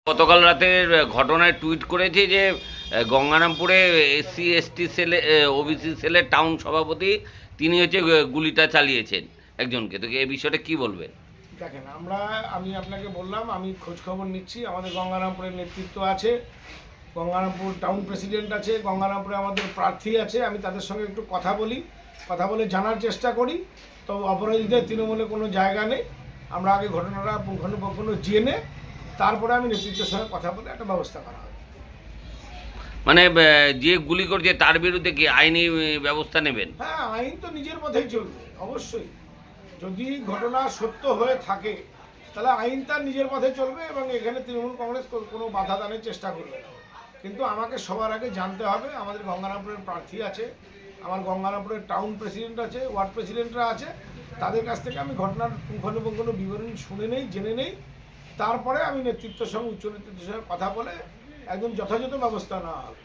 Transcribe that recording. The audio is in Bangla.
গতকাল রাতের ঘটনায় টুইট করেছে যে গঙ্গারামপুরে এসসি এসটি সেলে ওবিসি সেলের টাউন সভাপতি তিনি হচ্ছে গুলিটা চালিয়েছেন একজনকে। তো এই বিষয়টা কি বলবেন? দেখেন, আমি আপনাকে বললাম, আমি খোঁজ খবর নিচ্ছি। আমাদের গঙ্গারামপুরের নেতৃত্ব আছে, গঙ্গারামপুর টাউন প্রেসিডেন্ট আছে, গঙ্গারামপুরে আমাদের প্রার্থী আছে। আমি তাদের সঙ্গে একটু কথা বলে জানার চেষ্টা করি। তো অপরাধীদের তৃণমূলে কোনো জায়গা নেই। আমরা আগে ঘটনাটা পুঙ্খানুপুঙ্খ জেনে তারপরে আমি নেতৃত্বের সঙ্গে কথা বলে একটা ব্যবস্থা করা হবে। মানে যে গুলি করছে তার বিরুদ্ধে কি আইনি ব্যবস্থা নেবেন? হ্যাঁ, আইন তো নিজের পথেই চলবে, অবশ্যই। যদি ঘটনা সত্য হয়ে থাকে তাহলে আইন তার নিজের পথে চলবে এবং এখানে তৃণমূল কংগ্রেস কোনো বাধা দানের চেষ্টা করবে না। কিন্তু আমাকে সবার আগে জানতে হবে, আমাদের গঙ্গারামপুরের প্রার্থী আছে, আমার গঙ্গারামপুরের টাউন প্রেসিডেন্ট আছে, ওয়ার্ড প্রেসিডেন্টরা আছে। তাদের কাছ থেকে আমি ঘটনার পুঙ্খানুপুঙ্খ বিবরণ শুনে নেই, জেনে নেই। তারপরে আমি নেতৃত্বের সঙ্গে উচ্চ নেতৃত্বের সঙ্গে কথা বলে একদম যথাযথ ব্যবস্থা নেওয়া হবে।